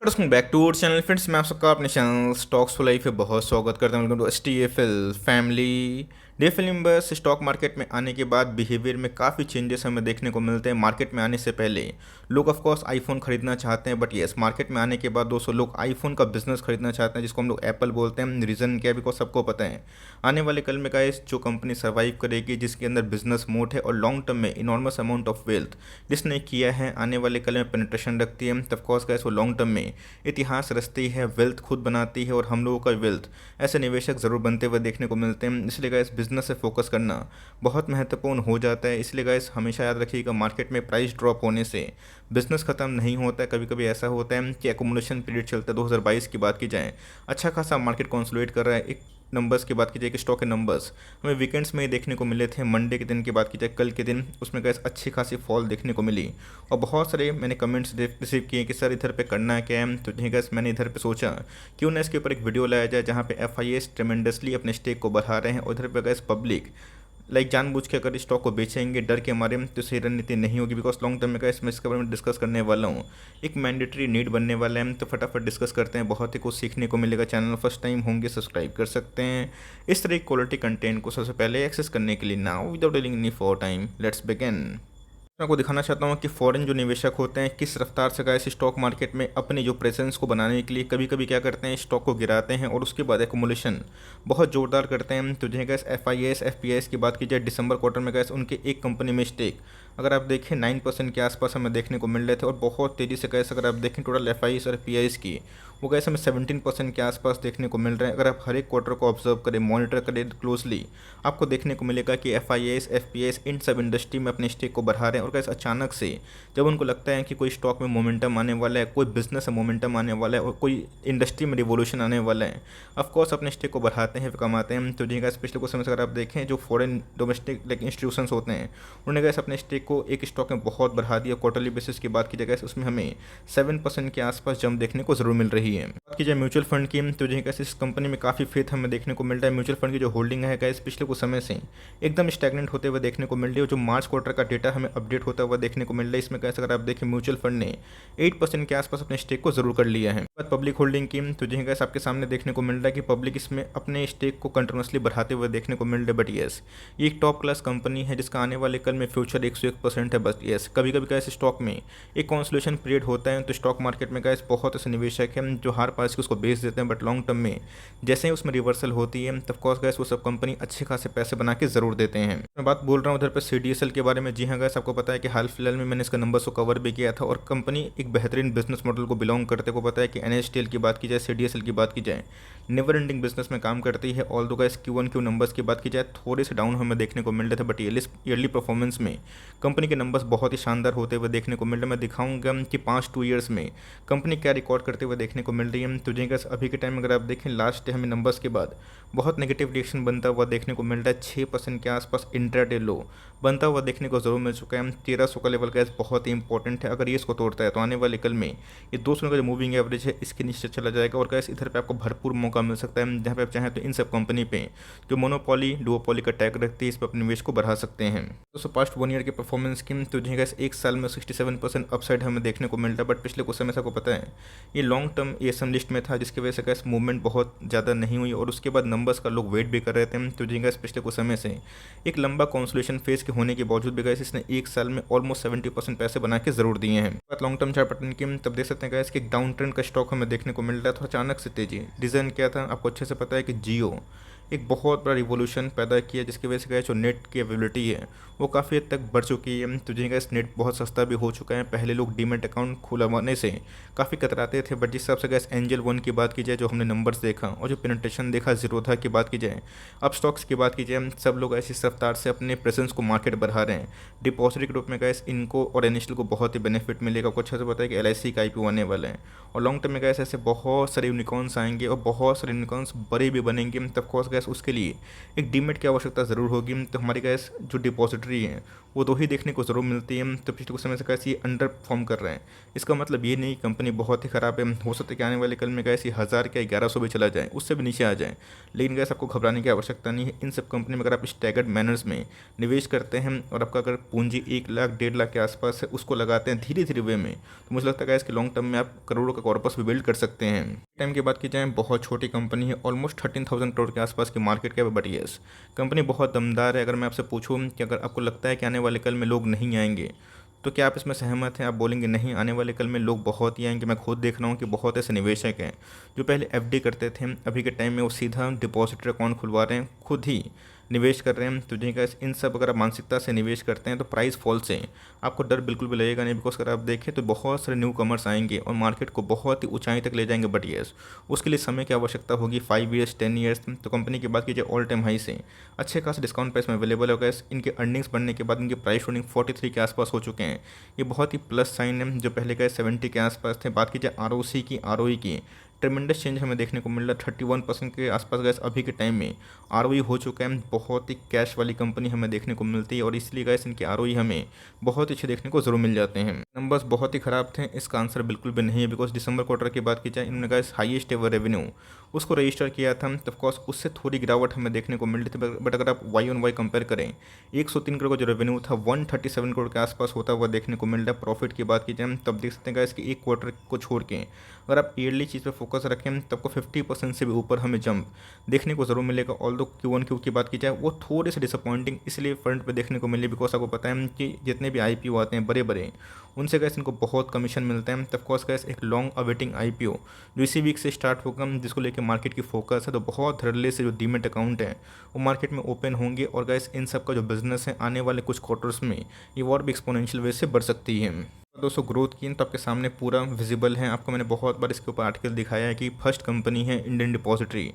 Welcome back to our channel friends. मैं आप सबका अपने चैनल स्टॉक्स फॉर लाइफ पे बहुत स्वागत करता हूँ। Welcome to STFL family. DFL members, stock market में आने के बाद बिहेवियर में काफ़ी चेंजेस हमें देखने को मिलते हैं। मार्केट में आने से पहले लोग ऑफ कोर्स आईफोन खरीदना चाहते हैं, बट येस मार्केट में आने के बाद दोस्तों लोग आईफोन का बिजनेस खरीदना चाहते हैं, जिसको हम लोग एप्पल बोलते हैं। रीज़न क्या है? बिकॉज सबको पता है आने वाले कल में गाइस जो कंपनी सर्वाइव करेगी, जिसके अंदर बिजनेस मोड है और लॉन्ग टर्म में इनॉर्मस अमाउंट ऑफ वेल्थ जिसने किया है, आने वाले कल में पेनिट्रेशन रखती है, तब कोर्स गाइस वो लॉन्ग टर्म में इतिहास रचती है, वेल्थ खुद बनाती है और हम लोगों का वेल्थ ऐसे निवेशक ज़रूर बनते हुए देखने को मिलते हैं। इसलिए गाइस बिजनेस से फोकस करना बहुत महत्वपूर्ण हो जाता है। इसलिए गाइस हमेशा याद रखिएगा, मार्केट में प्राइस ड्रॉप होने से बिजनेस खत्म नहीं होता है। कभी कभी ऐसा होता है कि एकोमोडेशन पीरियड चलता है। 2022 की बात की जाए, अच्छा खासा मार्केट कंसोलिडेट कर रहा है। एक नंबर्स की बात की जाए कि स्टॉक के नंबर्स हमें वीकेंड्स में ही देखने को मिले थे। मंडे के दिन की बात की जाए, कल के दिन उसमें गैस अच्छी खासी फॉल देखने को मिली और बहुत सारे मैंने कमेंट्स रिसीव किए कि सर इधर पे करना है क्या है। तो गैस मैंने इधर पे सोचा क्यों ना इसके ऊपर एक वीडियो लाया जाए, जहाँ पे FIAs ट्रेमेंडसली अपने स्टेक को बढ़ा रहे हैं और इधर पे गैस पब्लिक जानबूझ के अगर स्टॉक को बेचेंगे डर के मारे में, तो सही रणनीति नहीं होगी। बिकॉज लॉन्ग टर्म में का इसमें इसके बारे में डिस्कस करने वाला हूँ। एक मैंडेटरी नीड बनने वाला है, तो फटाफट डिस्कस करते हैं। बहुत ही कुछ सीखने को मिलेगा। चैनल फर्स्ट टाइम होंगे सब्सक्राइब कर सकते हैं इस तरह की क्वालिटी कंटेंट को सबसे पहले एक्सेस करने के लिए। Now without dealing any for time, let's begin. मैं आपको दिखाना चाहता हूँ कि फॉरेन जो निवेशक होते हैं किस रफ्तार से गाइस स्टॉक मार्केट में अपने जो प्रेजेंस को बनाने के लिए कभी कभी क्या करते हैं, स्टॉक को गिराते हैं और उसके बाद एकुमुलेशन बहुत जोरदार करते हैं। तो जो गैस FIAs FPIs की बात की जाए, दिसंबर क्वार्टर में गैस उनके एक कंपनी में स्टेक अगर आप देखें 9% के आसपास हमें देखने को मिल रहे थे और बहुत तेज़ी से गैस अगर आप देखें टोटल FIAs और PIs की, वो गैस हमें 17% के आसपास देखने को मिल रहे हैं। अगर आप हर एक क्वार्टर को ऑब्जर्व करें, मॉनिटर करें क्लोजली, आपको देखने को मिलेगा कि FIAs FPIs इन सब इंडस्ट्री में अपने स्टेक को बढ़ा रहे हैं। और गैस अचानक से जब उनको लगता है कि कोई स्टॉक में मोमेंटम आने वाला है, कोई बिजनेस में मोमेंटम आने वाला है और कोई इंडस्ट्री में रिवोल्यूशन आने वाला है, ऑफकोर्स अपने स्टेक को बढ़ाते हैं, कमाते हैं। तो जी गैस पिछले कुछ समय से अगर आप देखें जो फॉरेन डोमेस्टिक इंस्टीट्यूशन होते हैं, उन्होंने गैस अपने स्टेक को एक स्टॉक में बहुत बढ़ा दिया। क्वार्टरली बेसिस की बात की जाए गैस उसमें हमें 7% के आसपास जंप देखने को जरूर मिल रही है। बात की जाए म्यूचुअल फंड की, तो जी गैस इस कंपनी में काफ़ी फेथ हमें देखने को मिल रहा है। म्यूचुअल फंड की जो होल्डिंग है गैस पिछले कुछ समय से एकदम स्टैगनेंट होते हुए देखने को मिल रही है। जो मार्च क्वार्टर का डेटा हमें अपडेट होता हुआ देखने को मिल रहा है, इसमें कैसे अगर आप देखें म्यूचुअल फंड ने 8% के आसपास अपने स्टेक को जरूर कर लिया है। बात पब्लिक होल्डिंग की, तो जी गैस आपके सामने देखने को मिल रहा है कि पब्लिक इसमें अपने स्टेक को कंटिन्यूसली बढ़ाते हुए देखने को मिल रहा है। बट येस ये एक टॉप क्लास कंपनी है जिसका आने वाले कल में फ्यूचर 101% है। बस येस कभी कभी कैसे स्टॉक में एक कॉन्सोलेशन पीरियड होता है, तो स्टॉक मार्केट में गैस बहुत ऐसे निवेशक हैं जो हार पास के उसको बेच देते हैं, बट लॉन्ग टर्म में जैसे ही उसमें रिवर्सल होती है तब कोर्स गैस वो सब कंपनी अच्छे खासे पैसे बना के जरूर देते हैं। मैं बात बोल रहा हूँ उधर पर CDSL के बारे में। जी हाँ गैस आपको पता है कि हाल फिलहाल में मैंने इसका नंबर्स को कवर भी किया था और कंपनी एक बेहतरीन बिजनेस मॉडल को बिलोंग करते को पता है कि NSTL की बात की जाए, CDSL की बात की जाए, नेवर एंडिंग बिजनेस में काम करती है। ऑल दो गैस Q1Q नंबर्स की बात की जाए थोड़े से डाउन हमें देखने को मिल रहे थे, बट ईयरली परफॉर्मेंस में कंपनी के नंबर्स बहुत ही शानदार होते हुए देखने को मिल रहे हैं। मैं दिखाऊंगा कि 5 ईयर्स में कंपनी क्या रिकॉर्ड करते हुए देखने को मिल रही है। तो जी गैस अभी के टाइम अगर आप देखें लास्ट डे हमें नंबर्स के बाद बहुत नेगेटिव रिएक्शन बनता हुआ देखने को मिल रहा है। 6% के आसपास इंट्राडे लो बनता हुआ देखने को जरूर मिल चुका है। 1300 का लेवल गैस बहुत ही इंपॉर्टेंट है। अगर ये इसको तोड़ता है तो आने वाले कल में ये 200 का जो मूविंग एवरेज है इसके नीचे चला जाएगा और गैस इधर पे आपको भरपूर मौका मिल सकता है, जहाँ पे आप चाहें तो इन सब कंपनी पे जो मोनोपॉली डुओपॉली का टैग रखती है इस पर अपने निवेश को बढ़ा सकते हैं। दोस्तों पास्ट 1 ईयर की परफॉर्मेंस की, तो जी गैस एक साल में 67% अपसाइड हमें देखने को मिल रहा है। बट पिछले कुछ समय से आपको पता है ये लॉन्ग टर्म ESM लिस्ट में था, जिसकी वजह से गैस मूवमेंट बहुत ज़्यादा नहीं हुई और उसके बाद नंबर्स का लोग वेट भी कर रहे थे। तो जी गैस पिछले कुछ समय से एक लंबा कंसोलिडेशन फेज के होने के बावजूद भी गैस इसने एक साल में ऑलमोस्ट 70% पैसे बना के जरूर दिए हैं। बात लॉन्ग टर्म चार्ट पैटर्न की, तब देख सकते हैं गैस कि एक डाउन ट्रेंड का स्टॉक हमें देखने को मिल रहा है। थोड़ा अचानक से तेजी, रीजन क्या था आपको अच्छे से पता है कि जियो एक बहुत बड़ा रिवोल्यूशन पैदा किया, जिसकी वजह से गैस जो नेट की अवेलेबिलिटी है वो काफ़ी हद तक बढ़ चुकी है। तो जी गैस नेट बहुत सस्ता भी हो चुका है। पहले लोग डीमेट अकाउंट खुलवाने से काफ़ी कतराते थे, बट जिस हिसाब से गैस एंजल वन की बात की जाए, जो हमने नंबर्स देखा और जो पेनिट्रेशन देखा जीरोधा की बात की जाए, अब स्टॉक्स की बात की जाए, सब लोग ऐसी रफ्तार से अपने प्रेजेंस को मार्केट बढ़ा रहे हैं। डिपॉजिट के रूप में गैस इनको और एनएसएल को बहुत ही बेनिफिट मिलेगा। आपको अच्छा से पता है कि LIC का IPO आने वाला है और लॉन्ग टर्म में गैस ऐसे बहुत सारे यूनिकॉर्न्स आएंगे और बहुत सारे यूनिकॉर्न्स बड़े भी बनेंगे। तब कोर्स गैस गैस उसके लिए एक डीमेट की आवश्यकता ज़रूर होगी। तो हमारी गैस जो डिपॉजिटरी है वो 2 ही देखने को ज़रूर मिलती है। तो पिछले कुछ समय से गैस ये अंडर परफॉर्म कर रहे हैं। इसका मतलब ये नहीं कंपनी बहुत ही ख़राब है, हो सकता है कि आने वाले कल में गैस ये 1000 क्या 1100 भी चला जाए, उससे भी नीचे आ जाए। लेकिन गैस आपको घबराने की आवश्यकता नहीं है। इन सब कंपनी में अगर आप स्टैगर्ड मैनर्स में निवेश करते हैं और आपका अगर पूंजी 1 लाख 1.5 लाख के आसपास है, उसको लगाते हैं धीरे धीरे वे में, तो मुझे लगता है गैस कि लॉन्ग टर्म में आप करोड़ों का कॉर्पस भी बिल्ड कर सकते हैं। टाइम की बात की जाए, बहुत छोटी कंपनी है, ऑलमोस्ट 13,000 करोड़ के आसपास की मार्केट कैप है, बट यस कंपनी बहुत दमदार है। अगर मैं आपसे पूछूं कि अगर आपको लगता है कि आने वाले कल में लोग नहीं आएंगे, तो क्या आप इसमें सहमत हैं? आप बोलेंगे नहीं, आने वाले कल में लोग बहुत ही आएंगे। मैं खुद देख रहा हूँ कि बहुत ऐसे निवेशक हैं जो पहले एफडी करते थे, अभी के टाइम में वो सीधा डिपॉजिट अकाउंट खुलवा रहे हैं, खुद ही निवेश कर रहे हैं। तो जी का इन सब अगर आप मानसिकता से निवेश करते हैं तो प्राइस फॉल से आपको डर बिल्कुल भी लगेगा नहीं। बिकॉज अगर आप देखें तो बहुत सारे न्यू कमर्स आएंगे और मार्केट को बहुत ही ऊंचाई तक ले जाएंगे, बट यस उसके लिए समय की आवश्यकता होगी, 5 ईयर्स 10 ईयर्स। तो कंपनी की बात कीजिए ऑल टाइम हाई से अच्छे खास डिस्काउंट प्राइस में अवेलेबल होगा। इनके अर्निंग्स बढ़ने के बाद इनके प्राइस शूटिंग 43 के आसपास हो चुके हैं। ये बहुत ही प्लस साइन है। जो पहले का 70 के आसपास थे। बात कीजिए आरओसी की, आरओई की, ट्रेमेंडस चेंज हमें देखने को मिल रहा है। 31% के आसपास गैस अभी के टाइम में आरओई हो चुका है। बहुत ही कैश वाली कंपनी हमें देखने को मिलती है और इसलिए गैस इनके आरओई हमें बहुत ही अच्छे देखने को जरूर मिल जाते हैं। नंबर्स बहुत ही खराब थे, इसका आंसर बिल्कुल भी नहीं है। बिकॉज दिसंबर क्वार्टर की बात की जाए, इन्होंने गैस हाईएस्ट एवर रेवेन्यू उसको रजिस्टर किया था। तो ऑफकोर्स उससे थोड़ी गिरावट हमें देखने को मिल रही थी, बट अगर आप वाई ऑन वाई कंपेयर करें, 103 करोड़ का जो रेवेन्यू था 137 करोड़ के आसपास होता हुआ देखने को मिल रहा है। प्रॉफिट की बात की जाए तब देख सकते हैं इसकी एक क्वार्टर को छोड़ के अगर आप ईयरली चीज़ पे फोकस रखें तब को 50% से भी ऊपर हमें जंप देखने को जरूर मिलेगा। ऑल्दो Q1Q की बात की जाए वो थोड़े से डिसअपॉइंटिंग इसलिए फ्रंट पे देखने को मिले, बिकॉज आपको पता है कि जितने भी आईपीओ आते हैं बड़े बड़े, उनसे गैस इनको बहुत कमीशन मिलता है। तब कोर्स गैस एक लॉन्ग अवेटिंग आईपीओ जो इसी वीक से स्टार्ट होगा, जिसको लेकर मार्केट की फोकस है। तो बहुत धड़ल्ले से जो डीमेट अकाउंट है वो मार्केट में ओपन होंगे और गैस इन सब का जो बिजनेस है आने वाले कुछ क्वार्टर्स में ये और भी एक्सपोनेंशियल वे से बढ़ सकती है। दोस्तों ग्रोथ की तो आपके सामने पूरा विजिबल है। आपको मैंने बहुत बार इसके ऊपर आर्टिकल दिखाया है कि फर्स्ट कंपनी है इंडियन डिपॉजिटरी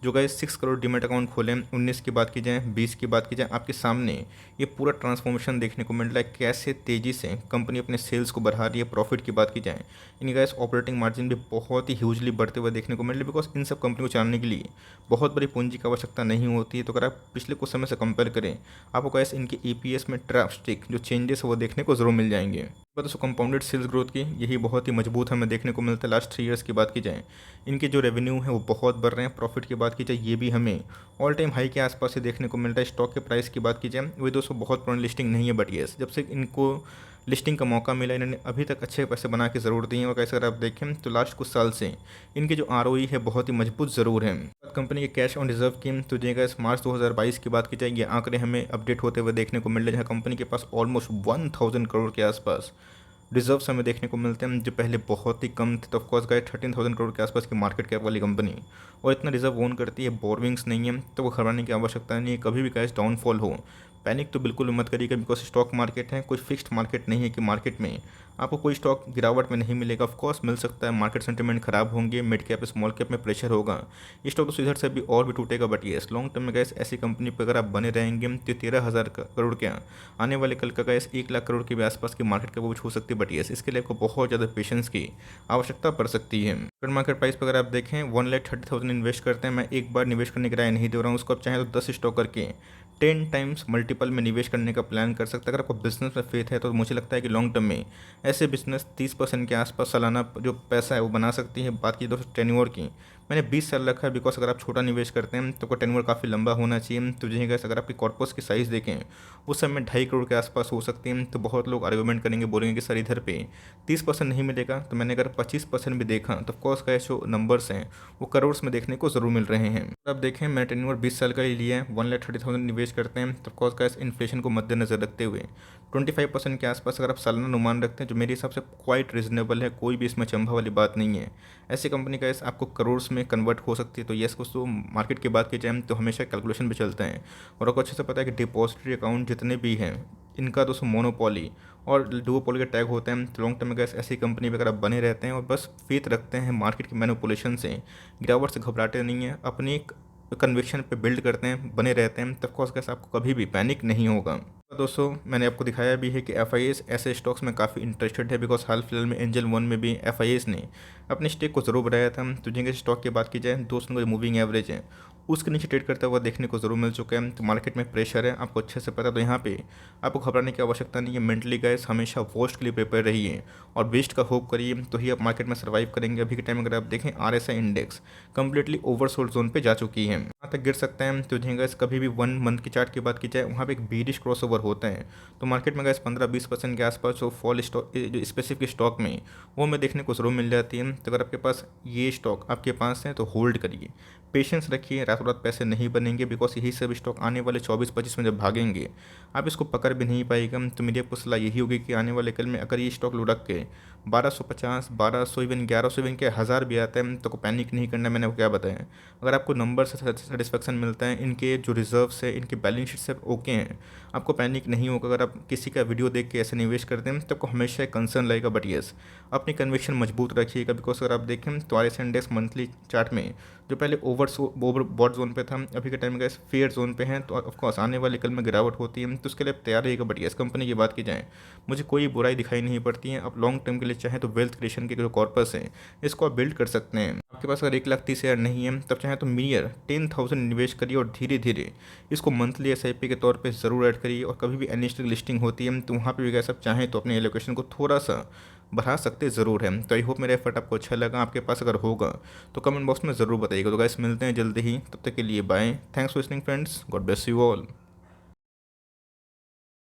जो गाइस 6 करोड़ डीमेट अकाउंट खोले। 19 की बात की जाए, 20 की बात की जाए, आपके सामने ये पूरा ट्रांसफॉर्मेशन देखने को मिल रहा है, कैसे तेज़ी से कंपनी अपने सेल्स को बढ़ा रही है। प्रॉफिट की बात की जाए, इन गाइस ऑपरेटिंग मार्जिन भी बहुत ही ह्यूजली बढ़ते हुए देखने को मिल रही है। बिकॉज इन सब कंपनी को चलाने के लिए बहुत बड़ी पूंजी की आवश्यकता नहीं होती है। तो अगर आप पिछले कुछ समय से कंपेयर करें, आपको गाइस इनके ईपीएस में ड्रास्टिक जो चेंजेस है वो देखने को जरूर मिल जाएंगे। दोस्तों कंपाउंडेड सेल्स ग्रोथ की यही बहुत ही मजबूत हमें देखने को मिलता है। लास्ट 3 ईयर्स की बात की जाए, इनके जो रेवेन्यू है वो बहुत बढ़ रहे हैं। प्रॉफिट की बात की जाए ये भी हमें ऑल टाइम हाई के आसपास ही देखने को मिल रहा है। स्टॉक के प्राइस की बात की जाए, वही दोस्तों बहुत पुरानी लिस्टिंग नहीं है, बट यस जब से इनको लिस्टिंग का मौका मिला इन्होंने अभी तक अच्छे पैसे बना के ज़रूर दिए हैं। और कैसे अगर आप देखें तो लास्ट कुछ साल से इनकी जो आरओई है बहुत ही मजबूत ज़रूर है। कंपनी के कैश ऑन रिजर्व की तो जगह मार्च 2022 की बात की जाए, ये आंकड़े हमें अपडेट होते हुए देखने को मिल रहे हैं, जहाँ कंपनी के पास ऑलमोस्ट 1000 करोड़ के आसपास रिजर्व्स हमें देखने को मिलते हैं, जो पहले बहुत ही कम थे। तो ऑफकोर्स गए 13,000 करोड़ के आसपास की मार्केट कैप वाली कंपनी और इतना रिजर्व ओन करती है, बोरविंग्स नहीं है, तो वो घबराने की आवश्यकता नहीं है। कभी भी कैश डाउनफॉल हो पैनिक तो बिल्कुल मत करिएगा, बिकॉज स्टॉक मार्केट है, कोई फिक्स्ड मार्केट नहीं है कि मार्केट में आपको कोई स्टॉक गिरावट में नहीं मिलेगा। ऑफकोर्स मिल सकता है, मार्केट सेंटिमेंट खराब होंगे, मिड कैप स्मॉल कैप में प्रेशर होगा, ये स्टॉक तो इधर से भी और भी टूटेगा। बट येस लॉन्ग टर्म में गैस ऐसी कंपनी पर अगर आप बने रहेंगे तो 13,000 करोड़ क्या आने वाले कल का गैस 1 लाख करोड़ के भी आसपास की मार्केट कैप वो छू सकती है। बट येस इसके लिए आपको बहुत ज़्यादा पेशेंस की आवश्यकता पड़ सकती है। करंट मार्केट प्राइस पर अगर आप देखें 1,30,000 इन्वेस्ट करते हैं, मैं एक बार निवेश करने की राय नहीं दे रहा हूँ, उसको आप चाहें तो 10 स्टॉक करके 10 टाइम्स मल्टीपल में निवेश करने का प्लान कर सकते हैं। अगर आपको बिजनेस में फेथ है तो मुझे लगता है कि लॉन्ग टर्म में ऐसे बिजनेस 30% के आसपास सालाना जो पैसा है वो बना सकती है। बात की दोस्तों टेन्योर की, मैंने 20 साल रखा है, बिकॉज अगर आप छोटा निवेश करते हैं तो टेन्योर काफ़ी लंबा होना चाहिए। तो जी गैस अगर आपकी कॉर्पस की साइज़ देखें उस समय 2.5 करोड़ के आसपास हो सकती है। तो बहुत लोग आर्गूमेंट करेंगे, बोलेंगे कि सर इधर पे 30% नहीं मिलेगा, तो मैंने अगर 25% भी देखा तो ऑफकोर्स का जो नंबर्स हैं वो करोड़ में देखने को जरूर मिल रहे हैं। अब देखें मैंने टेन्योर 20 साल का ही लिया है, 1,30,000 निवेश करते हैं, तो ऑफकोर्स का इन्फ्लेशन को मद्देनजर रखते हुए 25% के आसपास अगर आप सालाना अनुमान रखते हैं, जो मेरे हिसाब से क्वाइट रीजनेबल है, कोई भी इसमें चंभा वाली बात नहीं है। ऐसी कंपनी का आपको करोड़ में कन्वर्ट हो सकती है। तो यस कुछ तो मार्केट की बात की जाए तो हमेशा कैलकुलेशन पे चलते हैं और आपको अच्छे से पता है कि डिपॉजिटरी अकाउंट जितने भी हैं इनका दोस्तों मोनोपोली और डुओपोली के टैग होते हैं। तो लॉन्ग टर्म में गैस ऐसी कंपनी पर अगर आप बने रहते हैं और बस फेथ रखते हैं मार्केट की मैनिपुलेशन से, गिरावट से घबराते नहीं हैं, अपनी कन्विक्शन पे बिल्ड करते हैं, बने रहते हैं, तब ऑफकोर्स कैसे आपको कभी भी पैनिक नहीं होगा। तो दोस्तों मैंने आपको दिखाया भी है कि एफआईएस ऐसे स्टॉक्स में काफ़ी इंटरेस्टेड है, बिकॉज हाल फिलहाल में एंजल वन में भी एफआईएस ने अपने स्टेक को जरूर बढ़ाया था। तो जिनके स्टॉक की बात की जाए दोस्तों का जो मूविंग एवरेज है उसके नीचे ट्रेड करता हुआ देखने को ज़रूर मिल चुका है। तो मार्केट में प्रेशर है, आपको अच्छे से पता है। तो यहाँ पे आपको घबराने की आवश्यकता नहीं है। मेंटली गाइस हमेशा वर्स्ट के लिए प्रिपेयर रहिए और बेस्ट का होप करिए, तो ही आप मार्केट में सर्वाइव करेंगे। अभी के टाइम अगर आप देखें RSI index completely oversold zone पे जा चुकी है, वहाँ तक गिर सकता है। तो गाइस कभी भी 1 मंथ की चार्ट की बात की जाए, वहाँ पे एक बीरिश क्रॉसओवर होता है। तो मार्केट में गाइस 15-20% के आसपास जो फॉल स्टॉक जो स्पेसिफिक स्टॉक में वो हमें देखने को ज़रूर मिल जाती है। तो अगर आपके पास ये स्टॉक आपके पास है तो होल्ड करिए, पेशेंस रखिए। रातों रात पैसे नहीं बनेंगे, बिकॉज यही सब स्टॉक आने वाले 24-25 में जब भागेंगे आप इसको पकड़ भी नहीं पाएगा। तो मेरी आपको सलाह यही होगी कि आने वाले कल में अगर ये स्टॉक लुढ़क के 1250, 1200, इवन 1100, इवन के 1000 भी आता है तो को पैनिक नहीं करना। मैंने आपको क्या बताया, अगर आपको नंबर से सेटिस्फेक्शन मिलता है, इनके जो रिजर्व्स है, इनके बैलेंस शीट से ओके हैं, आपको पैनिक नहीं होगा। अगर आप किसी का वीडियो देख के ऐसे निवेश करते हैं तो आपको हमेशा एक कंसर्न लगेगा। बट येस, अपनी कन्विक्शन मजबूत रखिएगा, बिकॉज अगर आप देखें तो RSI इंडेक्स मंथली चार्ट में जो पहले ओवर बॉट जोन पे था, अभी के टाइम में फेयर जोन पे हैं। तो ऑफकोर्स आने वाले कल में गिरावट होती है, तो उसके लिए आप तैयार रहिएगा। बट येस, कंपनी की बात की जाए, मुझे कोई बुराई दिखाई नहीं पड़ती है। आप लॉन्ग टर्म के लिए चाहें तो वेल्थ क्रिएशन के जो कॉर्पस है इसको आप बिल्ड कर सकते हैं। आपके पास अगर 1,30,000 नहीं है तब चाहे तो मिनियर 10,000 निवेश करिए और धीरे धीरे इसको मंथली SIP के तौर पे ज़रूर ऐड करिए। और कभी भी एनएसटी लिस्टिंग होती है तो वहाँ पे भी अगर सब चाहें तो अपने एलोकेशन को थोड़ा सा बढ़ा सकते ज़रूर है। तो आई होप मेरा एफर्ट आपको अच्छा लगा। आपके पास अगर होगा तो कमेंट बॉक्स में ज़रूर बताइएगा। तो गाइस मिलते हैं जल्दी ही, तब तक के लिए bye. Thanks for listening friends, God bless you all.